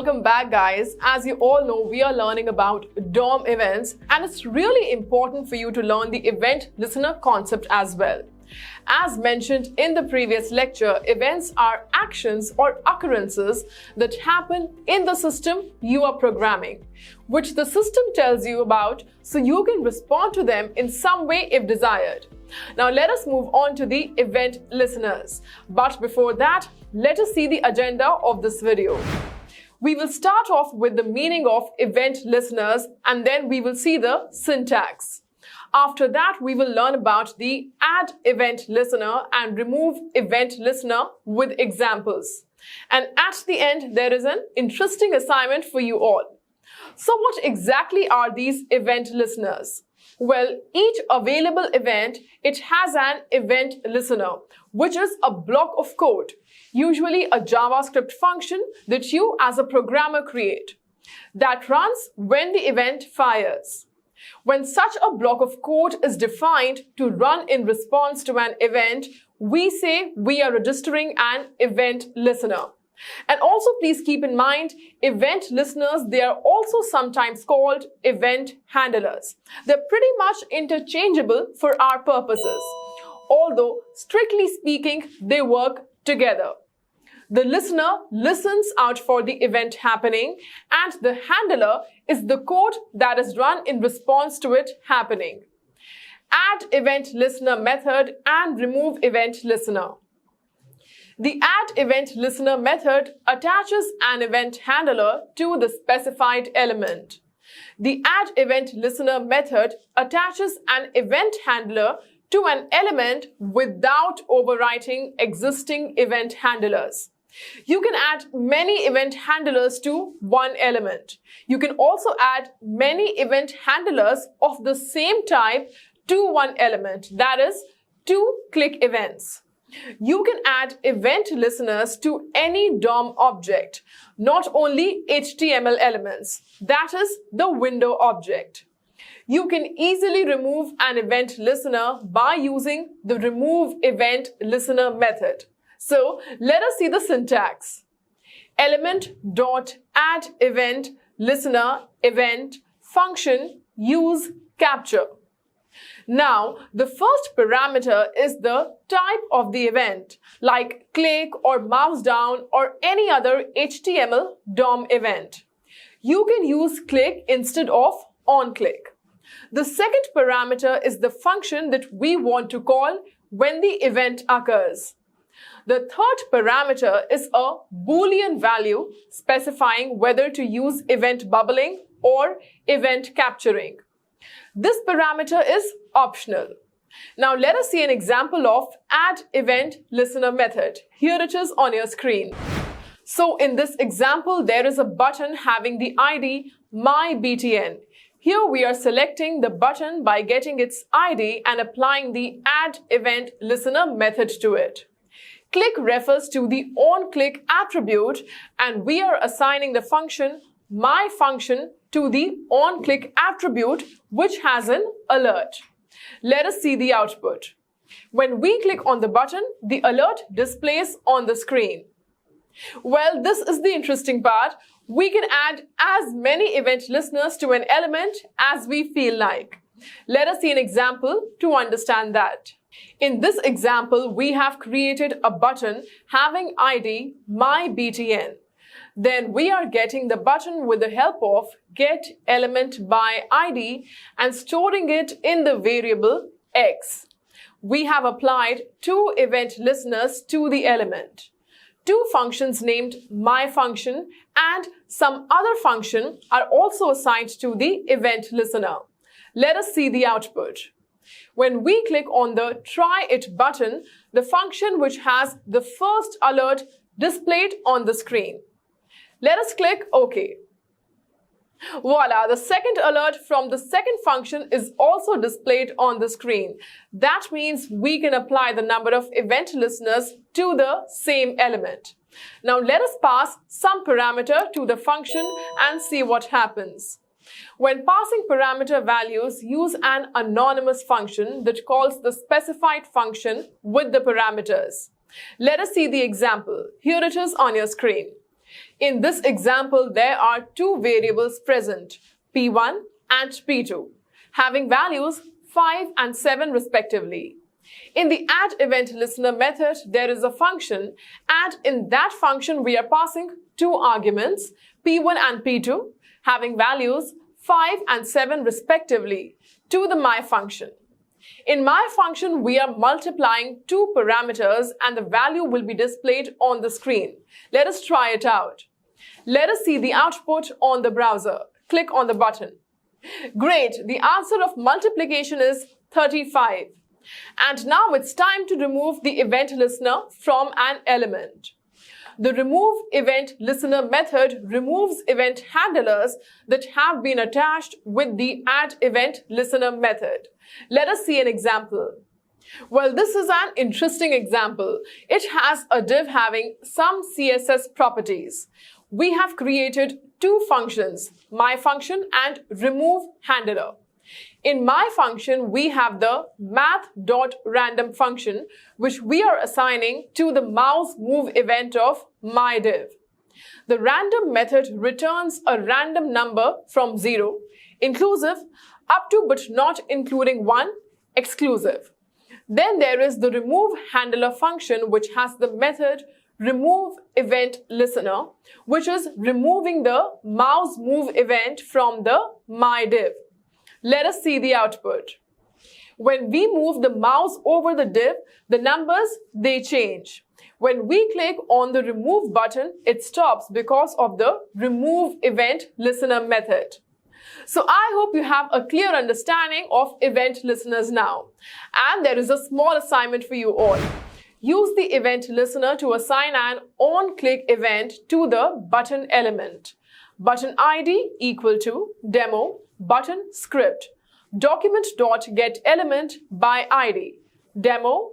welcome back guys. As you all know, we are learning about DOM events and it's really important for you to learn the event listener concept as well. As mentioned in the previous lecture, events are actions or occurrences that happen in the system you are programming, which the system tells you about so you can respond to them in some way if desired. Now let us move on to the event listeners. But before that, let us see the agenda of this video. We will start off with the meaning of event listeners and then we will see the syntax. After that, we will learn about the addEventListener and RemoveEventListener with examples. And at the end, there is an interesting assignment for you all. So what exactly are these event listeners? Well, each available event, it has an event listener, which is a block of code, usually a JavaScript function that you as a programmer create, that runs when the event fires. When such a block of code is defined to run in response to an event, we say we are registering an event listener. And also please keep in mind, event listeners, they are also sometimes called event handlers. They're pretty much interchangeable for our purposes, although strictly speaking, they work together. The listener listens out for the event happening and the handler is the code that is run in response to it happening. addEventListener method and RemoveEventListener. The addEventListener method attaches an event handler to the specified element. The addEventListener method attaches an event handler to an element without overwriting existing event handlers. You can add many event handlers to one element. You can also add many event handlers of the same type to one element, that is, two click events. You can add event listeners to any DOM object, not only HTML elements, that is, the window object. You can easily remove an event listener by using the RemoveEventListener method. So let us see the syntax. Element.addEventListener event function use capture. Now, the first parameter is the type of the event, like click or mouse down or any other HTML DOM event. You can use click instead of onClick. The second parameter is the function that we want to call when the event occurs. The third parameter is a Boolean value specifying whether to use event bubbling or event capturing. This parameter is optional. Now let us see an example of addEventListener method. Here it is on your screen. So in this example, there is a button having the ID MyBTN. Here we are selecting the button by getting its ID and applying the addEventListener method to it. Click refers to the onClick attribute and we are assigning the function myFunction to the onClick attribute which has an alert. Let us see the output. When we click on the button, the alert displays on the screen. Well, this is the interesting part. We can add as many event listeners to an element as we feel like. Let us see an example to understand that. In this example, we have created a button having ID MyBTN. Then we are getting the button with the help of getElementById and storing it in the variable x. We have applied two event listeners to the element. Two functions named myFunction and some other function are also assigned to the event listener. Let us see the output. When we click on the Try It button, the function which has the first alert displayed on the screen. Let us click OK. Voila, the second alert from the second function is also displayed on the screen. That means we can apply the number of event listeners to the same element. Now let us pass some parameter to the function and see what happens. When passing parameter values, use an anonymous function that calls the specified function with the parameters. Let us see the example. Here it is on your screen. In this example, there are two variables present, P1 and P2, having values 5 and 7 respectively. In the addEventListener method, there is a function, and in that function, we are passing two arguments, P1 and P2, having values 5 and 7 respectively, to the my function. In my function, we are multiplying two parameters and the value will be displayed on the screen. Let us try it out. Let us see the output on the browser. Click on the button. Great, the answer of multiplication is 35. And now it's time to remove the event listener from an element. The RemoveEventListener method removes event handlers that have been attached with the addEventListener method. Let us see an example. Well, this is an interesting example. It has a div having some CSS properties. We have created two functions, my function and removeHandler. In my function, we have the math.random function, which we are assigning to the mouse move event of my div. The random method returns a random number from 0, inclusive, up to but not including 1, exclusive. Then there is the removeHandler function, which has the method RemoveEventListener, which is removing the mouse move event from the my div. Let us see the output. When we move the mouse over the div, the numbers, they change. When we click on the remove button, it stops because of the RemoveEventListener method. So I hope you have a clear understanding of event listeners now. And there is a small assignment for you all. Use the event listener to assign an on-click event to the button element. Button ID equal to demo button script document.getElement by ID demo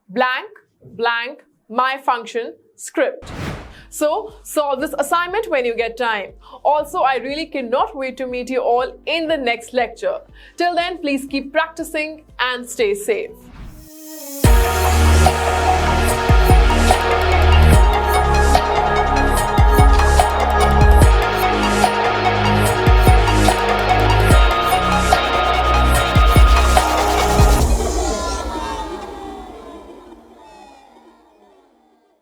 blank blank my function script. So solve this assignment when you get time. Also, I really cannot wait to meet you all in the next lecture. Till then, please keep practicing and stay safe.